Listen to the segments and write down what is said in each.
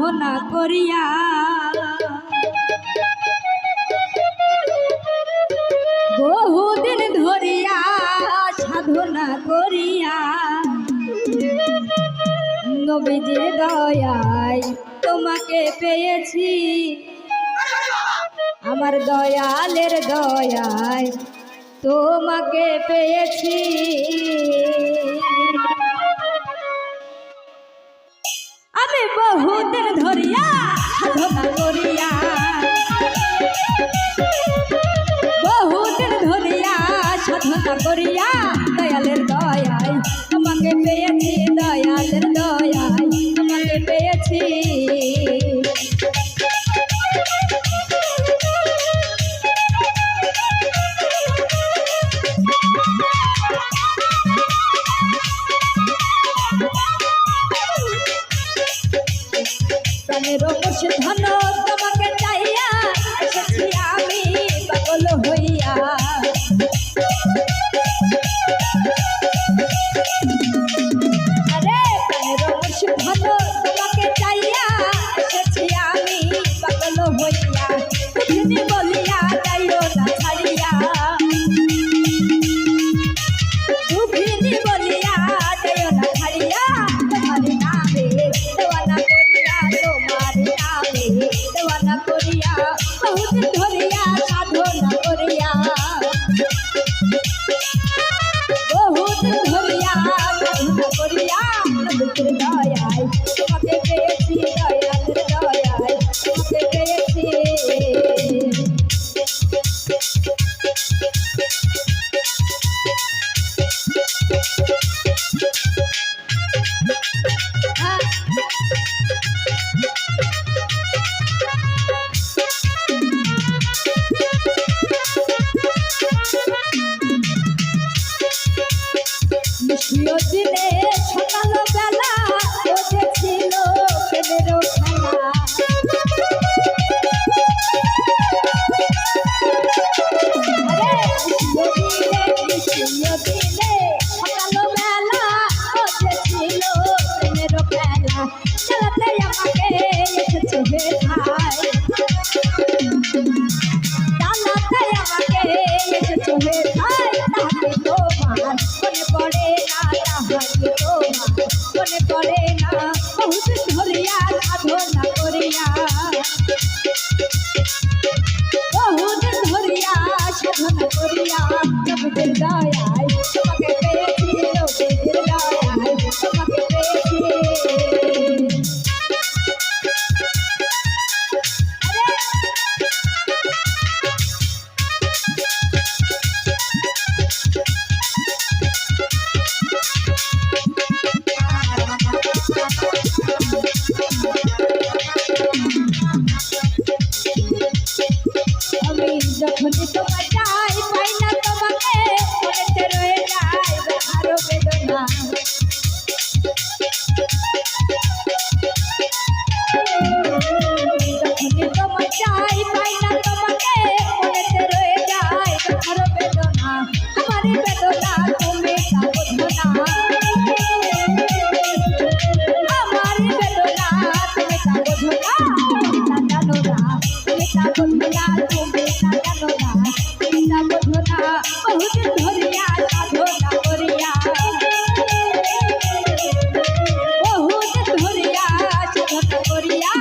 সাধনা করিয়া বহুদিন ধরিয়া সাধনা করিয়া নবীজির দয়ায় তোমাকে পেয়েছি আমার দয়ালের দয়ায় তোমাকে পেয়েছি আমি বহুদিন ধরিয়া সাধনা করিয়া বহুদিন ধরিয়া সাধনা করিয়া দয়ালের দয়ায় তোমাকে পেয়েছি দয়ালের দয়ায় তোমাকে পেয়েছি প্রাণের মুর্শিদ ধন তোমাকে চাইয়া এসেছি আমি পাগল হইয়া আরে প্রাণের মুর্শিদ ধন তোমাকে চাইয়া এসেছি আমি পাগল হইয়া তুমি বলিয়া যাইও না ছাড়িয়া তুমি বলিয়া যাইও না ছাড়িয়া তোমার নামে দেওয়ানা করিয়া তোমার নামে দেওয়ানা করিয়া বহুদিন ধরিয়া সাধনা করিয়া বহুদিন ধরিয়া সাধনা করিয়া নবীর দয়ায় তোমাকে পেয়েছি দয়ালের দয়ায় তোমাকে পেয়েছি দিনে সকাল বেলা বসেছিল প্রেমের খেলা দিনে সকাল বেলা বসেছিল প্রেমের খেলা খেলাতে আমাকে এসেছে ভাই জানাতে আমাকে এসেছে ভাই তাকে তোমার মনে পড়ে না তাহাকে তোমার মনে পড়ে না বহুদিন ধরিয়া সাধনা করিয়া বহুদিন ধরিয়া সাধনা করিয়া নবীর দয়ায় তোমাকে পেয়েছি নবীর দয়ায় তোমাকে পেয়েছি আমি যখনই তোমায় চাই পাই না তোমাকে মনেতে রয়ে যায় আরো বেদনা যখনই তোমায় চাই পাই না তোমাকে মনেতে রয়ে যায় আরো বেদনা আমার বেদনা তুমি তা বোঝো না আমার বেদনা তুমি তা বোঝো না তুমি তা জানো না তুমি তা বোঝো না তুমি তা জানো না তুমি তা বোঝো না বহুদিন ধরিয়া সাধনা করিয়া বহুদিন ধরিয়া সাধনা করিয়া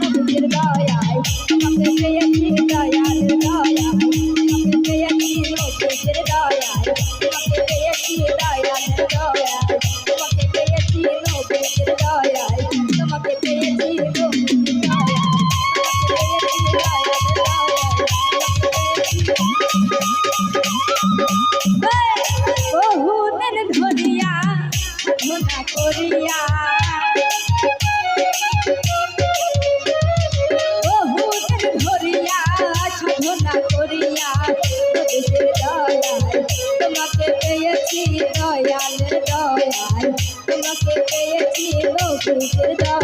নবীর দয়ায় তোমাকে পেয়েছি দয়ালের দয়ায় তোমাকে পেয়েছি নবীর দয়ায় তোমাকে পেয়েছি দয়ালের দয়ায় তোমাকে পেয়েছি নবীর দয়ায় তোমাকে পেয়েছি নবীর দয়ায় বহুদিন ধরিয়া সাধনা করিয়া বহুদিন ধরিয়া সাধনা করিয়া নবীর দয়ায় তোমাকে পেয়েছি দয়ালের দয়ায় তোমাকে পেয়েছি নবীর দয়ায়